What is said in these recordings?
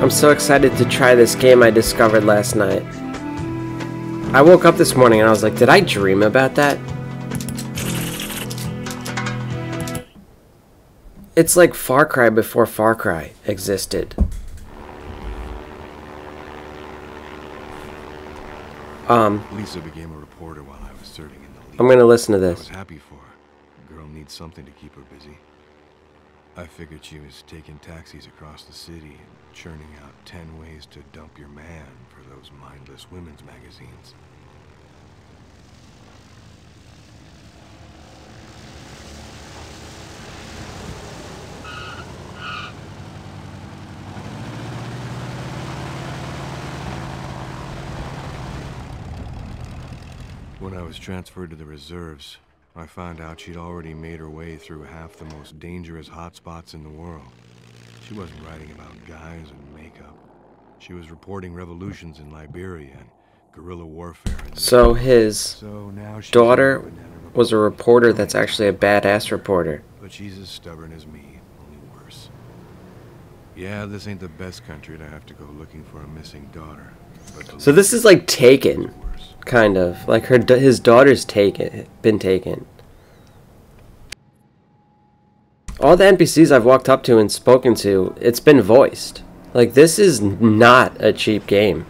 I'm so excited to try this game I discovered last night. I woke up this morning and I was like, did I dream about that? It's like Far Cry before Far Cry existed. Lisa became a reporter while I was serving in the league. I'm gonna listen to this. I was happy for her. The girl needs something to keep her busy. I figured she was taking taxis across the city and churning out 10 ways to dump your man for those mindless women's magazines. When I was transferred to the reserves, I found out she'd already made her way through half the most dangerous hotspots in the world. She wasn't writing about guys and makeup. She was reporting revolutions in Liberia and guerrilla warfare. So his daughter was a reporter that's actually a badass reporter. But she's as stubborn as me, only worse. Yeah, this ain't the best country to have to go looking for a missing daughter. So this is like Taken. Kind of like his daughter's been taken. All the NPCs I've walked up to and spoken to, it's been voiced. Like, this is not a cheap game.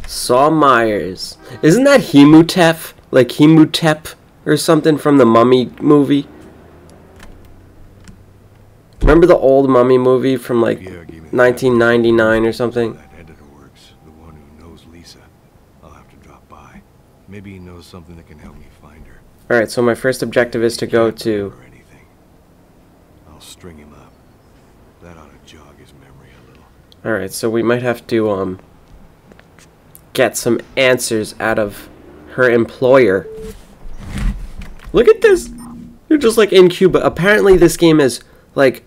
Saul Myers. Isn't that Hemutep? Like Hemutep or something from the Mummy movie? Remember the old Mummy movie from like 1999 or something? That editor works, the one who knows Lisa. I'll have to drop by. Maybe he knows something that can help me find her. Alright, so my first objective is to go to... I'll string him up. That ought to jog his memory a little. Alright, so we might have to get some answers out of her employer. Look at this! You're just like in Cuba. Apparently this game is like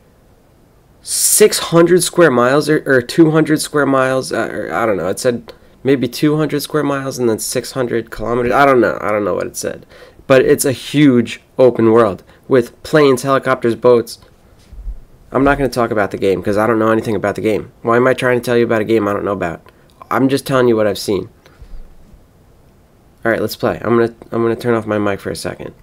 600 square miles or 200 square miles, or I don't know. It said maybe 200 square miles and then 600 kilometers. I don't know what it said. But it's a huge open world with planes, helicopters, boats. I'm not going to talk about the game because I don't know anything about the game. Why am I trying to tell you about a game I don't know about? I'm just telling you what I've seen. All right, let's play. I'm going to turn off my mic for a second.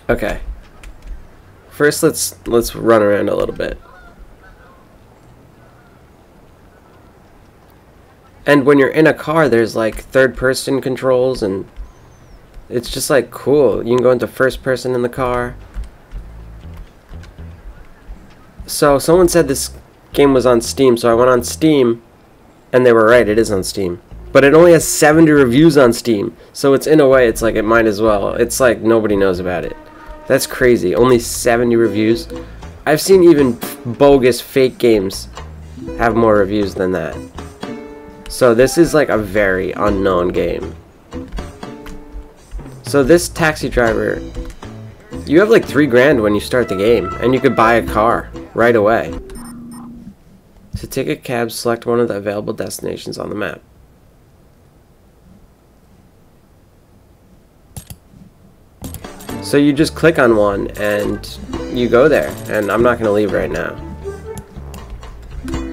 Okay. First, let's run around a little bit. And when you're in a car, there's like third-person controls, and it's just like cool. You can go into first person in the car. So someone said this game was on Steam, so I went on Steam, and they were right. It is on Steam. But it only has 70 reviews on Steam, so it's in a way, it's like it might as well. It's like nobody knows about it. That's crazy. Only 70 reviews. I've seen even bogus fake games have more reviews than that. So this is like a very unknown game. So this taxi driver, you have like $3 grand when you start the game, and you could buy a car right away. To take a cab, select one of the available destinations on the map. So you just click on one and you go there, and I'm not gonna leave right now.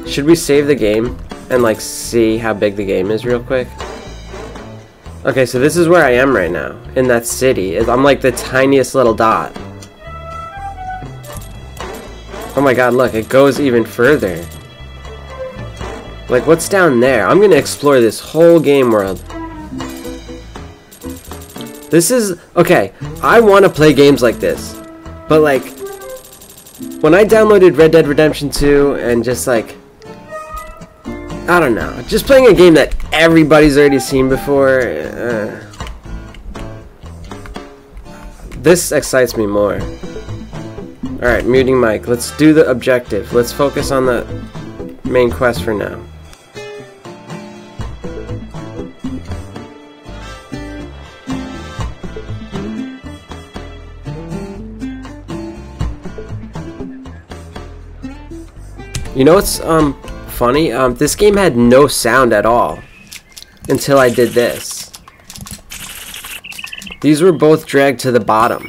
Should we save the game and like see how big the game is real quick? Okay, so this is where I am right now, in that city. I'm like the tiniest little dot. Oh my god, look, it goes even further. Like, what's down there? I'm gonna explore this whole game world. This is... Okay, I want to play games like this. But, like, when I downloaded Red Dead Redemption 2 and just, like... I don't know. Just playing a game that everybody's already seen before... this excites me more. Alright, muting mic. Let's do the objective. Let's focus on the main quest for now. You know what's funny? This game had no sound at all until I did this. These were both dragged to the bottom.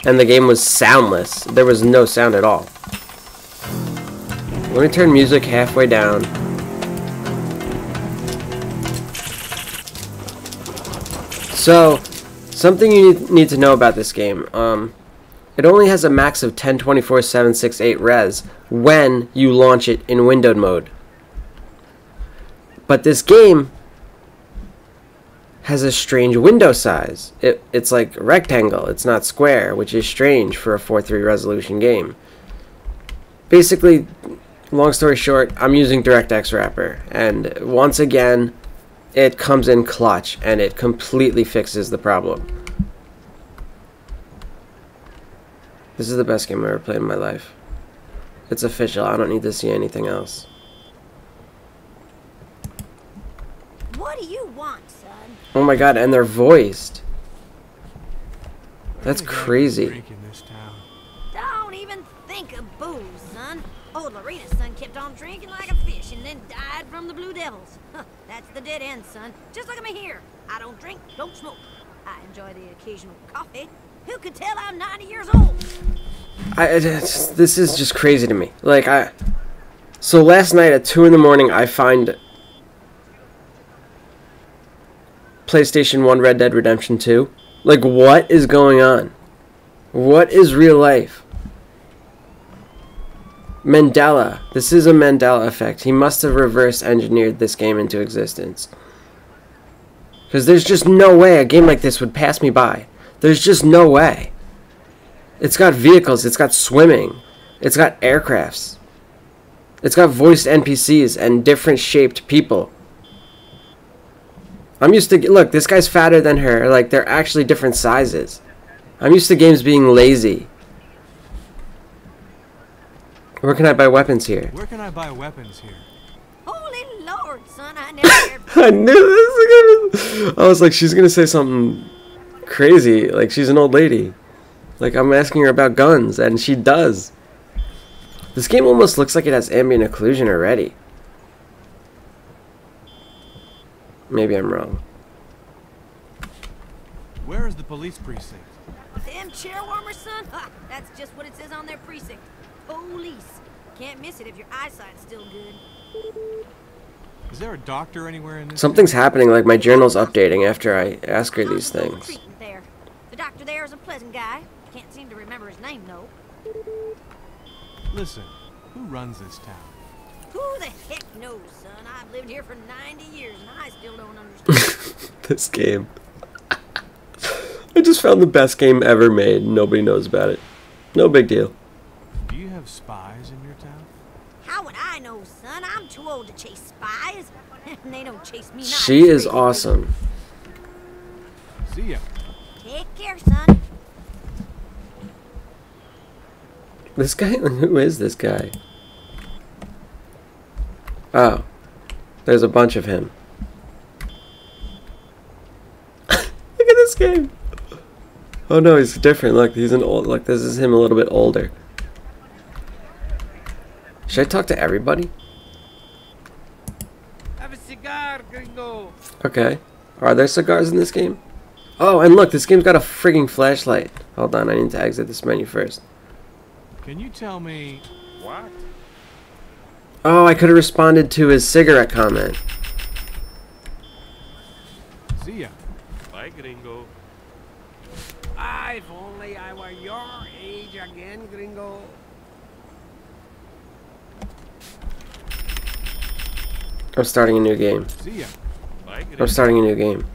And the game was soundless. There was no sound at all. Let me turn music halfway down. So, something you need to know about this game. It only has a max of 1024-768 res when you launch it in windowed mode. But this game has a strange window size. It's like rectangle, it's not square, which is strange for a 4:3 resolution game. Basically, long story short, I'm using DirectX Wrapper, and once again, it comes in clutch, and it completely fixes the problem. This is the best game I've ever played in my life. It's official, I don't need to see anything else. What do you want, son? Oh my god, and they're voiced. That's crazy. Don't even think of booze, son. Old Lorena's son kept on drinking like a fish and then died from the Blue Devils. Huh, that's the dead end, son. Just look at me here. I don't drink, don't smoke. I enjoy the occasional coffee. Who could tell I'm 90 years old? This is just crazy to me. Like, so last night at 2 in the morning, I find PlayStation 1 Red Dead Redemption 2. Like, what is going on? What is real life? Mandela. This is a Mandela effect. He must have reverse engineered this game into existence. Because there's just no way a game like this would pass me by. There's just no way. It's got vehicles, it's got swimming, it's got aircrafts. It's got voiced NPCs and different shaped people. I'm used to, look, this guy's fatter than her. Like, they're actually different sizes. I'm used to games being lazy. Where can I buy weapons here? Where can I buy weapons here? Holy Lord, son, I never cared. I knew this. I was like, she's gonna say something crazy. Like, she's an old lady. Like, I'm asking her about guns, and she does. This game almost looks like it has ambient occlusion already. Maybe I'm wrong. Where is the police precinct? Them chair warmers, son? Ha, that's just what it says on their precinct. Police. Can't miss it if your eyesight's still good. Is there a doctor anywhere in this? Something's happening, like my journal's updating after I ask her these things. There. The doctor there is a pleasant guy. Can't seem to remember his name, though. Listen, who runs this town? Who the heck knows, son? I've lived here for 90 years and I still don't understand. This game. I just found the best game ever made. Nobody knows about it. No big deal. Do you have spies in your town? How would I know, son? I'm too old to chase spies. And they don't chase me. She is awesome. See ya. Take care, son. This guy? Who is this guy? Oh. There's a bunch of him. Look at this game. Oh no, he's different. Look, he's an old. Look, this is him a little bit older. Should I talk to everybody? Have a cigar, gringo. Okay. Are there cigars in this game? Oh, and look, this game's got a frigging flashlight. Hold on, I need to exit this menu first. Can you tell me What? Oh, I could have responded to his cigarette comment. See ya. Bye, gringo. If only I were your age again, gringo. I'm starting a new game. See ya. Bye, gringo. I'm starting a new game.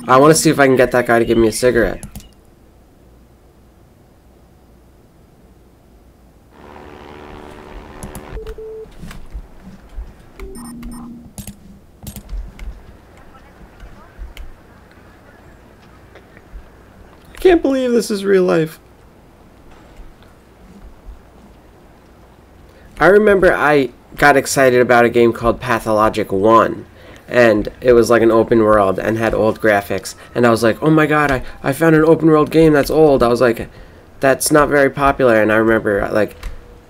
I want to see if I can get that guy to give me a cigarette. I can't believe this is real life. I remember I got excited about a game called Pathologic 1, and it was like an open world and had old graphics, and I was like, oh my god, I found an open world game that's old. I was like, that's not very popular, and I remember, like,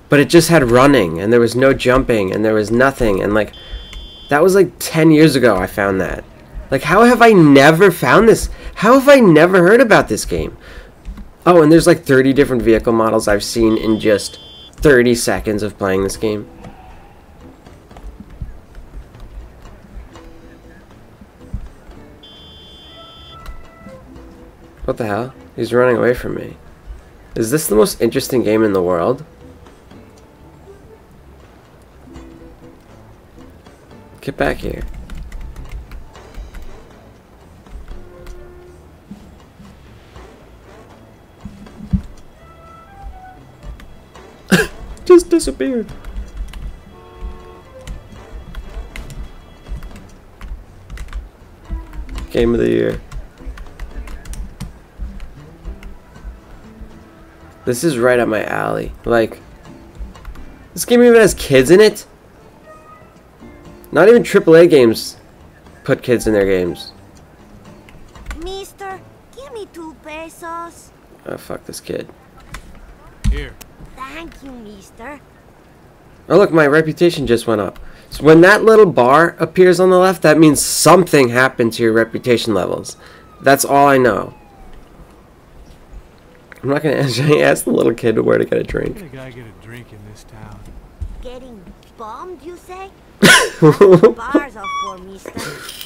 but it just had running, and there was no jumping, and there was nothing, and, like, that was, like, 10 years ago I found that. Like, how have I never found this? How have I never heard about this game? Oh, and there's, like, 30 different vehicle models I've seen in just 30 seconds of playing this game. What the hell? He's running away from me. Is this the most interesting game in the world? Get back here. Just disappeared. Game of the year. This is right up my alley. Like, this game even has kids in it? Not even AAA games put kids in their games. Mister, give me 2 pesos. Oh, fuck this kid. Here. Thank you, mister. Oh, look, my reputation just went up. So when that little bar appears on the left, that means something happened to your reputation levels. That's all I know. I'm not going to ask the little kid where to get a drink. How can a guy get a drink in this town? Getting bombed, you say? That's what bars are for, mister.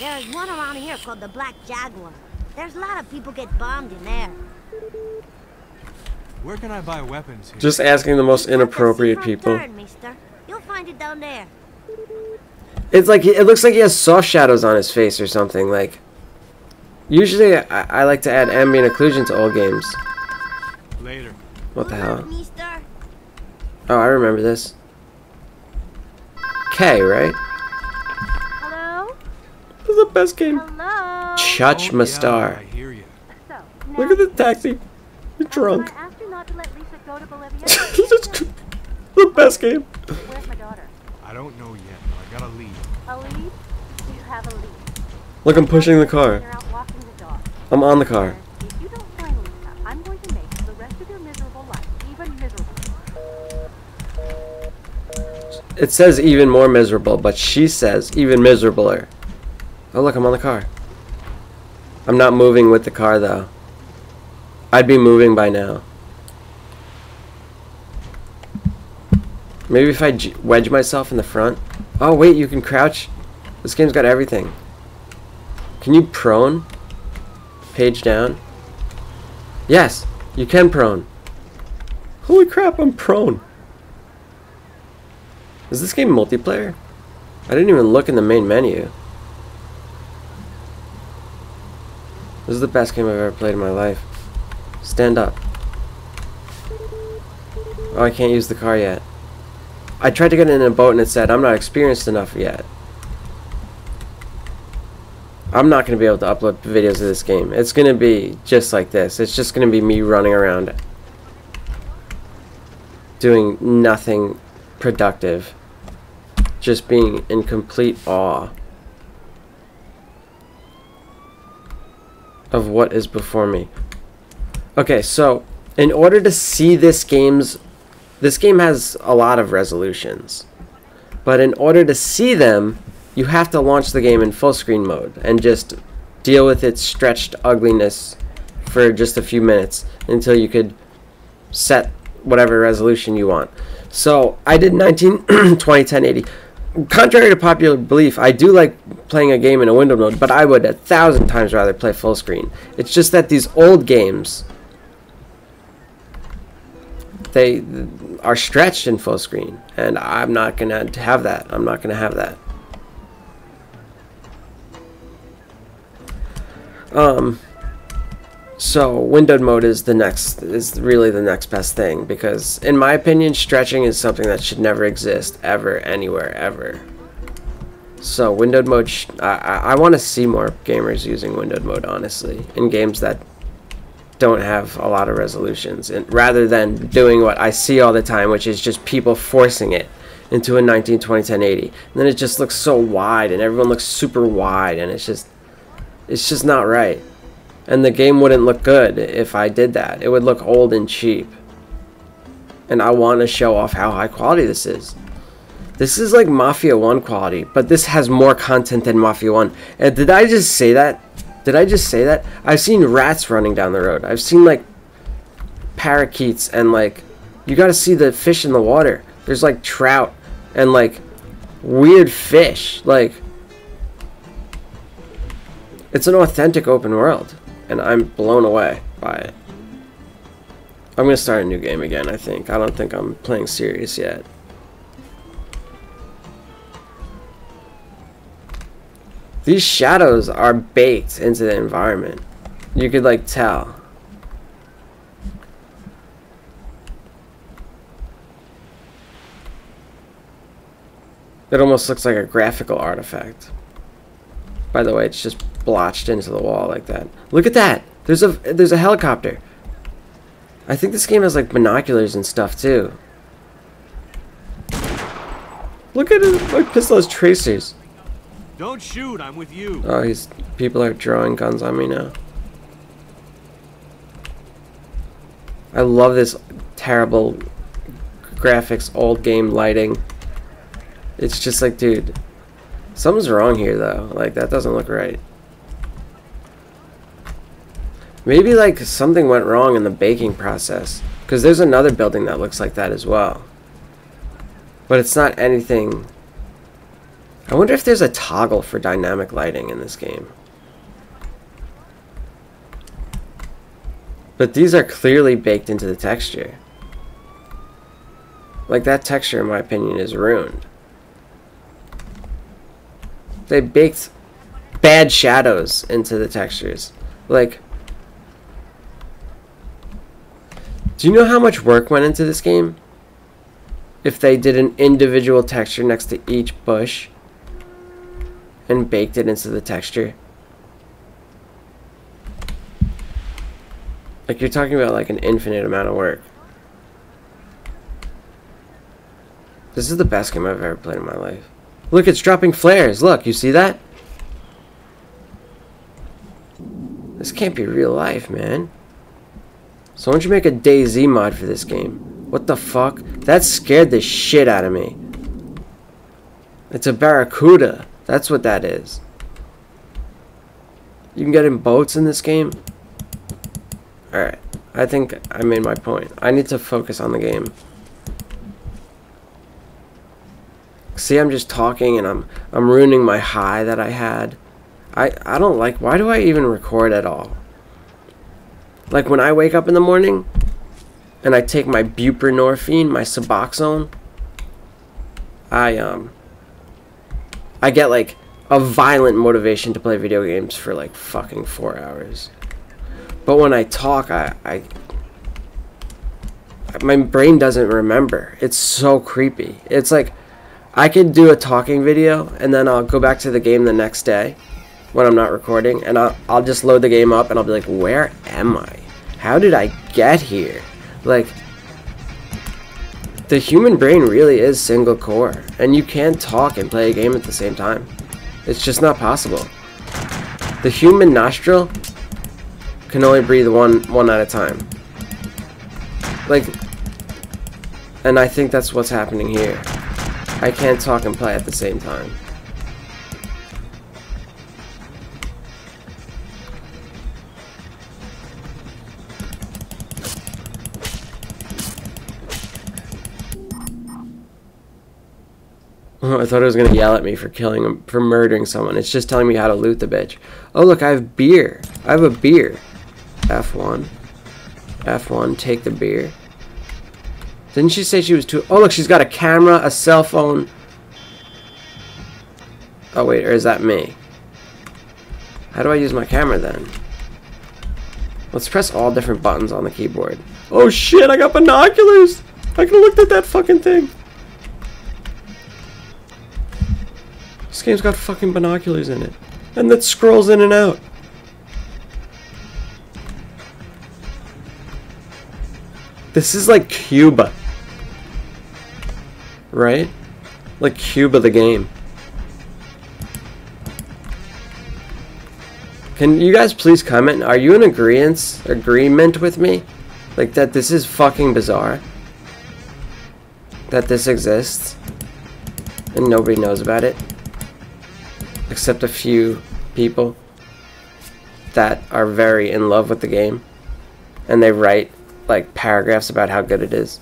There's one around here called the Black Jaguar. There's a lot of people get bombed in there. Where can I buy weapons here? Just asking the most inappropriate That's the people. front turn, mister. You'll find it down there. It's like, it looks like he has soft shadows on his face or something. Like, usually I like to add ambient occlusion to old games. Later. What the hell? Mister? Oh, I remember this. K, right? Hello? This is the best game. Hello? Chutch Oh, Mastar. yeah, I hear you. So, Look at the taxi. You're drunk. I asked you not to let Lisa go to Bolivia. This is the best game. Where's my daughter? I don't know yet, but I gotta leave. A lead? You have a lead. Look, I'm pushing the car. You're out walking the dog. I'm on the car. If you don't find Lisa, I'm going to make the rest of your miserable life even miserable. It says even more miserable, but she says even miserabler. Oh, look, I'm on the car. I'm not moving with the car, though. I'd be moving by now. Maybe if I wedge myself in the front. Oh, wait, you can crouch. This game's got everything. Can you prone? Page down. Yes, you can prone. Holy crap, I'm prone. Is this game multiplayer? I didn't even look in the main menu. This is the best game I've ever played in my life. Stand up. Oh, I can't use the car yet. I tried to get in a boat and it said, I'm not experienced enough yet. I'm not going to be able to upload videos of this game. It's going to be just like this. It's just going to be me running around doing nothing productive. Just being in complete awe of what is before me. Okay, so in order to see this game has a lot of resolutions, but in order to see them, you have to launch the game in full screen mode and just deal with its stretched ugliness for just a few minutes until you could set whatever resolution you want. So I did 1920 1080. Contrary to popular belief, I do like playing a game in a window mode, but I would 1,000 times rather play full screen. It's just that these old games, they are stretched in full screen, and I'm not gonna have that. I'm not gonna have that. So windowed mode is really the next best thing, because in my opinion, stretching is something that should never exist ever, anywhere, ever. So windowed mode, I want to see more gamers using windowed mode, honestly, in games that don't have a lot of resolutions, and rather than doing what I see all the time, which is just people forcing it into a 1920 1080, and then it just looks so wide, and everyone looks super wide, and it's just not right. And the game wouldn't look good if I did that. It would look old and cheap. And I want to show off how high quality this is. This is like Mafia 1 quality, but this has more content than Mafia 1. And did I just say that? Did I just say that? I've seen rats running down the road. I've seen like parakeets and like, you gotta see the fish in the water. There's like trout and like weird fish. Like, it's an authentic open world, and I'm blown away by it. I'm gonna start a new game again, I think. I don't think I'm playing serious yet. These shadows are baked into the environment. You could like tell. It almost looks like a graphical artifact. By the way, it's just blotched into the wall like that. Look at that! There's a helicopter. I think this game has like binoculars and stuff too. Look at it! My pistol has tracers. Don't shoot, I'm with you. Oh, people are drawing guns on me now. I love this terrible graphics, old game lighting. It's just like, dude, something's wrong here though. Like, that doesn't look right. Maybe like something went wrong in the baking process, because there's another building that looks like that as well. But it's not anything. I wonder if there's a toggle for dynamic lighting in this game. But these are clearly baked into the texture. Like, that texture, in my opinion, is ruined. They baked bad shadows into the textures. Like, do you know how much work went into this game? If they did an individual texture next to each bush and baked it into the texture. Like, you're talking about like an infinite amount of work. This is the best game I've ever played in my life. Look, it's dropping flares. Look, you see that? This can't be real life, man. So why don't you make a DayZ mod for this game? What the fuck? That scared the shit out of me. It's a barracuda. That's what that is. You can get in boats in this game? Alright. I think I made my point. I need to focus on the game. See, I'm just talking and I'm ruining my high that I had. I don't like, why do I even record at all? Like, when I wake up in the morning and I take my buprenorphine, my Suboxone, I get like a violent motivation to play video games for like fucking 4 hours. But when I talk, my brain doesn't remember. It's so creepy. It's like, I could do a talking video and then I'll go back to the game the next day when I'm not recording, and I'll just load the game up and I'll be like, where am I? How did I get here? Like, the human brain really is single core, and you can't talk and play a game at the same time. It's just not possible. The human nostril can only breathe one at a time. Like, and I think that's what's happening here. I can't talk and play at the same time. Oh, I thought it was gonna yell at me for killing him, for murdering someone. It's just telling me how to loot the bitch. Oh look, I have beer. I have a beer. F1. F1, take the beer. Didn't she say she was too... Oh look, she's got a camera, a cell phone. Oh wait, or is that me? How do I use my camera then? Let's press all different buttons on the keyboard. Oh shit, I got binoculars! I could've looked at that fucking thing. This game's got fucking binoculars in it. And that scrolls in and out. This is like Cuba. Right? Like Cuba the game. Can you guys please comment? Are you in agreement with me? Like that this is fucking bizarre? That this exists and nobody knows about it? Except a few people that are very in love with the game. And they write like paragraphs about how good it is.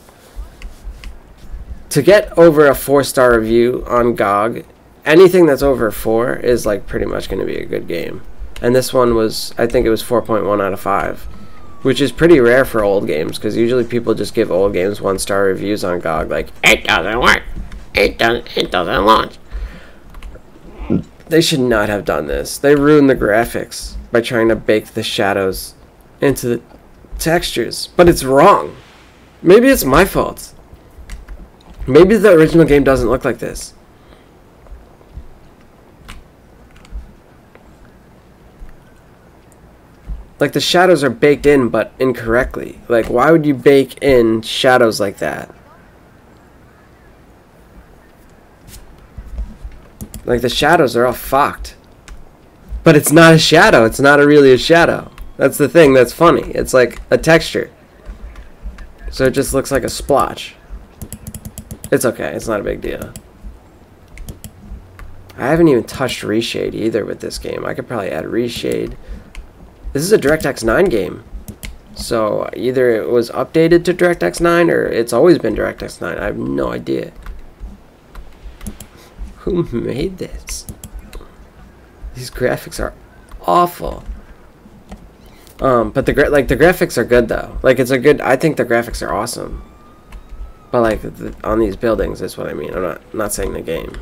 To get over a 4-star review on GOG, anything that's over 4 is like pretty much going to be a good game. And this one was, I think it was 4.1 out of 5, which is pretty rare for old games, because usually people just give old games 1-star reviews on GOG, like, it doesn't work, it doesn't launch. They should not have done this. They ruined the graphics by trying to bake the shadows into the textures, but it's wrong. Maybe it's my fault. Maybe the original game doesn't look like this. Like, the shadows are baked in, but incorrectly. Like, why would you bake in shadows like that? Like, the shadows are all fucked. But it's not a shadow. It's not really a shadow. That's the thing that's funny. It's like a texture. So it just looks like a splotch. It's okay. It's not a big deal. I haven't even touched reshade either with this game. I could probably add reshade. This is a DirectX 9 game. So either it was updated to DirectX 9 or it's always been DirectX 9. I have no idea. Who made this? These graphics are awful. But the graphics are good though. Like, it's a good, I think the graphics are awesome. But like on these buildings, that's what I mean. I'm not saying the game.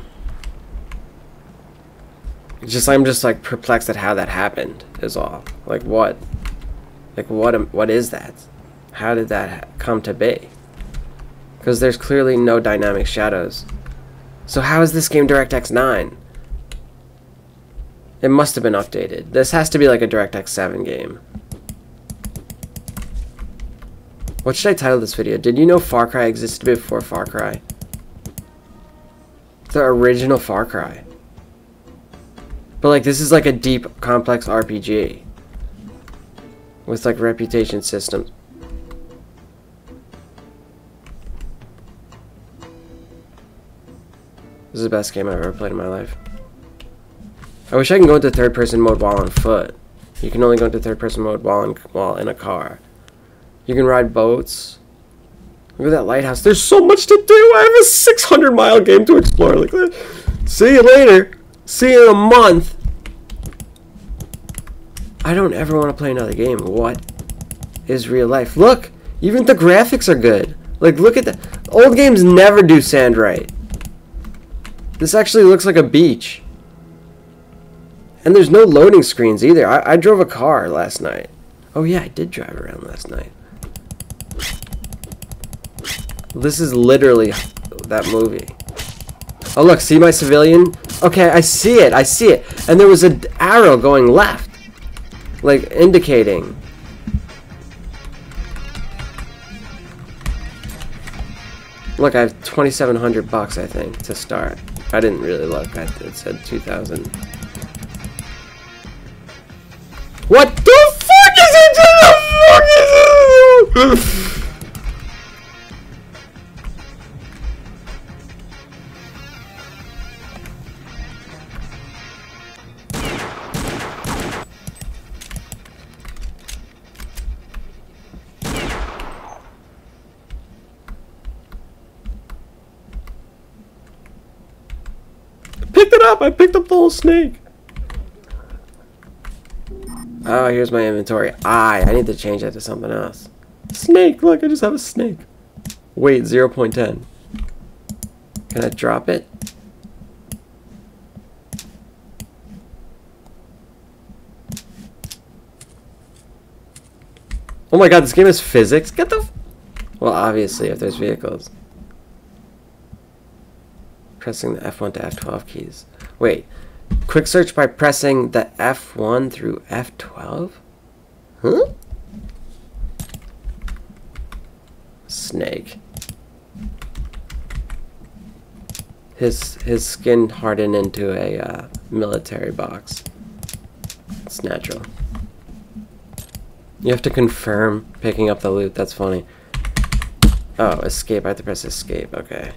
I'm just like perplexed at how that happened is all. Like what? Like what is that? How did that come to be? Because there's clearly no dynamic shadows. So how is this game DirectX 9? It must have been updated. This has to be like a DirectX 7 game. What should I title this video? Did you know Far Cry existed before Far Cry? The original Far Cry. But like, this is like a deep, complex RPG. With like reputation systems. This is the best game I've ever played in my life. I wish I can go into third-person mode while on foot. You can only go into third-person mode while in a car. You can ride boats. Look at that lighthouse. There's so much to do. I have a 600-mile game to explore. Like that. See you later. See you in a month. I don't ever want to play another game. What is real life? Look, even the graphics are good. Like, look at that. Old games never do sand right. This actually looks like a beach. And there's no loading screens either. I drove a car last night. Oh yeah, I did drive around last night. This is literally that movie. Oh look, see my civilian? Okay, I see it. I see it. And there was an arrow going left. Like, indicating. Look, I have $2,700 I think to start. I didn't really look. It said 2,000. What the fuck is it? What the fuck is it? Picked it up! I picked up the whole snake! Oh, here's my inventory. I need to change that to something else. Snake! Look, I just have a snake. Weight 0.10. Can I drop it? Oh my god, this game has physics? Get the... Well, obviously, if there's vehicles. Pressing the F1 to F12 keys. Wait. Quick search by pressing the F1 through F12? Huh? Snake. His skin hardened into a military box. It's natural. You have to confirm picking up the loot. That's funny. Oh, escape. I have to press escape. Okay.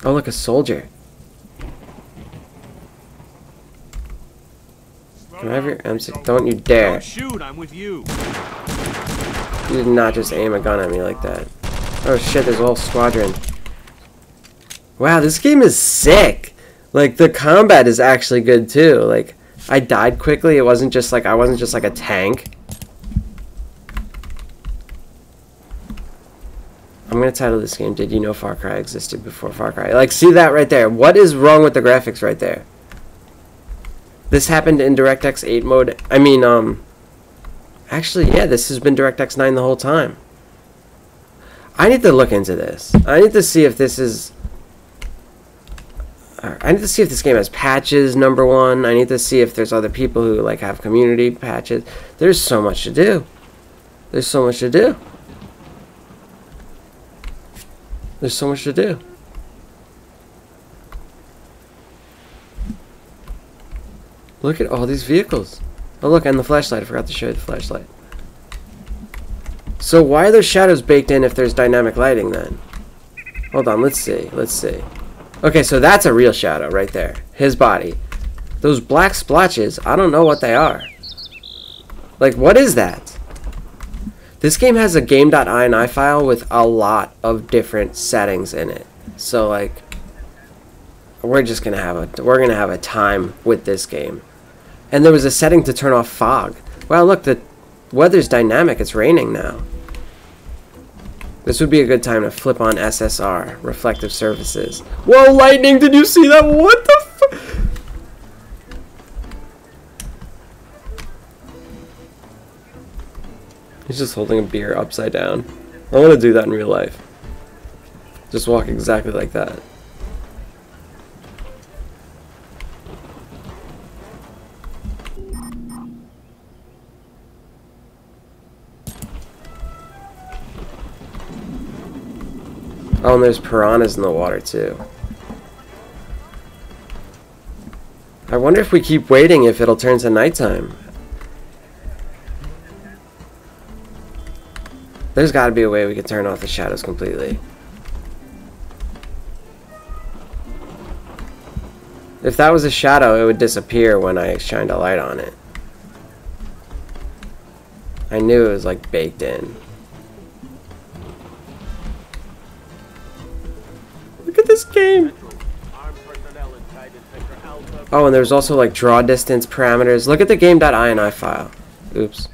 Oh, look, a soldier. Can I have your M6? Don't you dare. Don't shoot, I'm with you. You did not just aim a gun at me like that. Oh shit, there's a whole squadron. Wow, this game is sick. Like, the combat is actually good too. Like, I died quickly. It wasn't just like, I wasn't just like a tank. I'm gonna title this game, Did You Know Far Cry Existed Before Far Cry? Like, see that right there. What is wrong with the graphics right there? This happened in DirectX 8 mode. I mean, actually, yeah, this has been DirectX 9 the whole time. I need to look into this. I need to see if this is... I need to see if this game has patches, number one. I need to see if there's other people who, like, have community patches. There's so much to do. There's so much to do. There's so much to do. Look at all these vehicles. Oh, look, and the flashlight. I forgot to show you the flashlight. So why are those shadows baked in if there's dynamic lighting then? Hold on, let's see. Let's see. Okay, so that's a real shadow right there. His body. Those black splotches, I don't know what they are. Like, what is that? This game has a game.ini file with a lot of different settings in it. So, like, we're gonna have a time with this game. And there was a setting to turn off fog. Wow, look, the weather's dynamic. It's raining now. This would be a good time to flip on SSR, reflective surfaces. Whoa, lightning! Did you see that? What the f? He's just holding a beer upside down. I want to do that in real life. Just walk exactly like that. Oh, and there's piranhas in the water too. I wonder if we keep waiting if it'll turn to nighttime. There's got to be a way we can turn off the shadows completely. If that was a shadow, it would disappear when I shined a light on it. I knew it was like baked in. Look at this game. Oh, and there's also like draw distance parameters. Look at the game.ini file. Oops.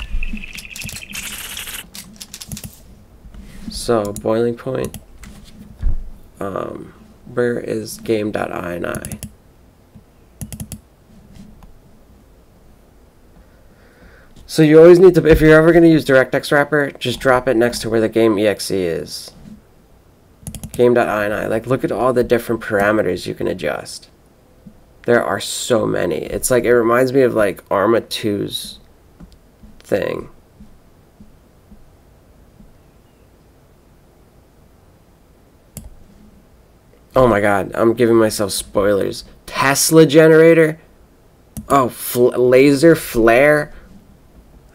So, boiling point. Where is game.ini? So you always need to, if you're ever going to use DirectX Wrapper, just drop it next to where the game exe is. Game.ini. Like, look at all the different parameters you can adjust. There are so many. It's like, it reminds me of like Arma 2's thing. Oh my god, I'm giving myself spoilers. Tesla generator? Oh, laser flare?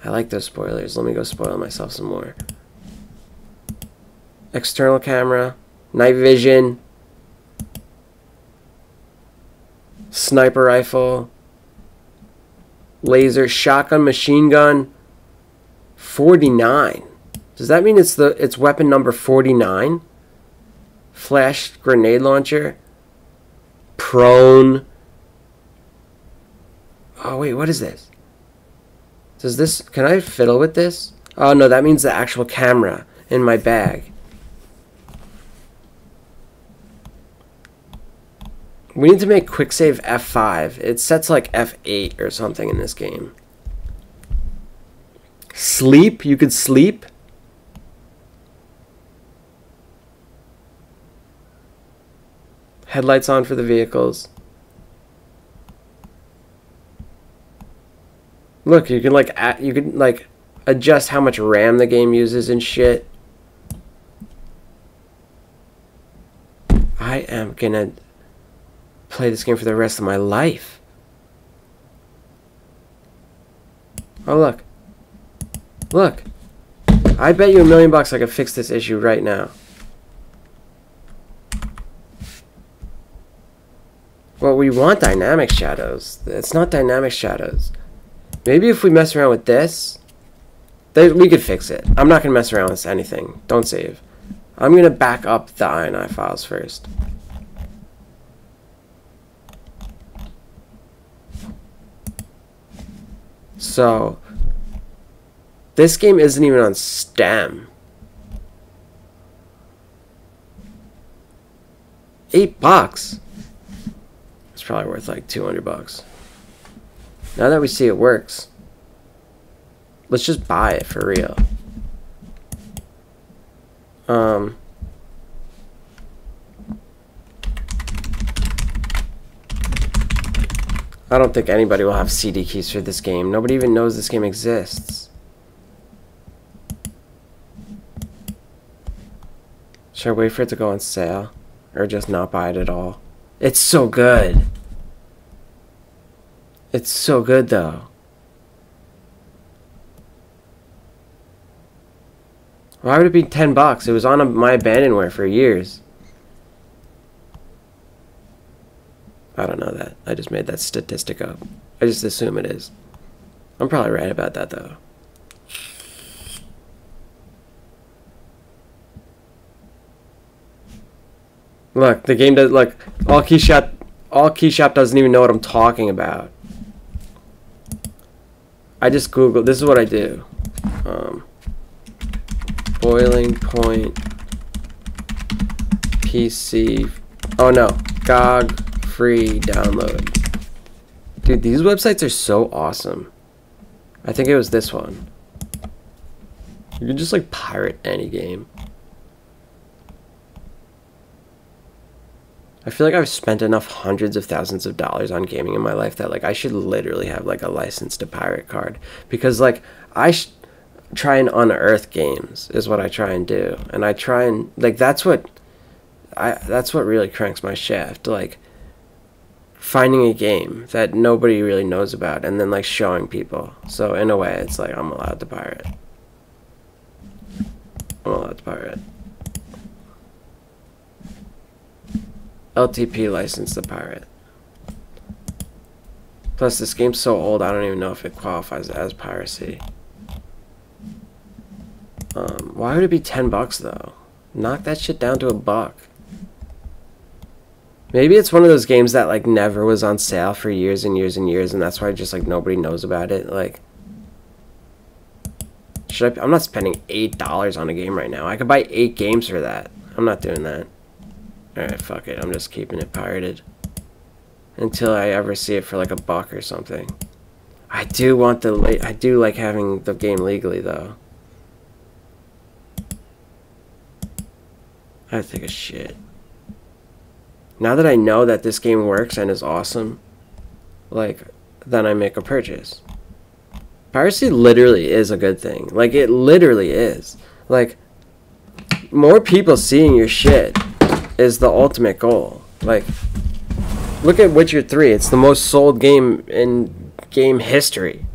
I like those spoilers. Let me go spoil myself some more. External camera. Night vision. Sniper rifle. Laser. Shotgun. Machine gun. 49. Does that mean it's weapon number 49? Flash grenade launcher. Prone. Oh wait, what is this? Does this, can I fiddle with this? Oh no, that means the actual camera in my bag. We need to make quick save F5. It's set to like F8 or something in this game. Sleep? You could sleep? Headlights on for the vehicles. Look, you can like adjust how much RAM the game uses and shit. I am gonna play this game for the rest of my life. Oh, look. Look. I bet you $1,000,000 I could fix this issue right now. Well, we want dynamic shadows. It's not dynamic shadows. Maybe if we mess around with this, we could fix it. I'm not going to mess around with anything. Don't save. I'm going to back up the INI files first. So, this game isn't even on Steam. $8. It's probably worth like $200. Now that we see it works, let's just buy it for real. I don't think anybody will have CD keys for this game. Nobody even knows this game exists. Should I wait for it to go on sale? Or just not buy it at all? It's so good. It's so good though. Why would it be $10? It was on my abandonware for years. I don't know that. I just made that statistic up. I just assume it is. I'm probably right about that though. Look, the game does. Look, all Keyshop doesn't even know what I'm talking about. I just Googled. This is what I do. Boiling Point PC. Oh no, GOG free download. Dude, these websites are so awesome. I think it was this one. You can just like pirate any game. I feel like I've spent enough hundreds of thousands of dollars on gaming in my life that like I should literally have like a license to pirate card, because like I try and unearth games is what I try and do, and I try and like that's what really cranks my shaft, like finding a game that nobody really knows about and then like showing people. So in a way it's like I'm allowed to pirate. I'm allowed to pirate. LTP license to pirate. Plus this game's so old I don't even know if it qualifies as piracy. Why would it be $10 though? Knock that shit down to $1. Maybe it's one of those games that like never was on sale for years and years and years, and that's why just like nobody knows about it. Like, I'm not spending $8 on a game right now. I could buy 8 games for that. I'm not doing that. Alright, fuck it. I'm just keeping it pirated until I ever see it for like $1 or something. I do like having the game legally though. I have to take a shit. Now that I know that this game works and is awesome, like, then I make a purchase. Piracy literally is a good thing. Like, it literally is. Like, more people seeing your shit is the ultimate goal. Like, look at Witcher 3. It's the most sold game in game history.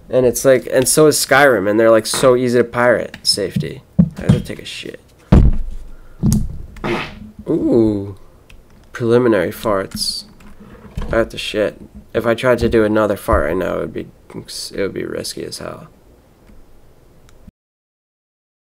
And it's like, and so is Skyrim, and they're like so easy to pirate. Safety. I have to take a shit. Ooh. Preliminary farts. I have to shit. If I tried to do another fart right now, it would be risky as hell.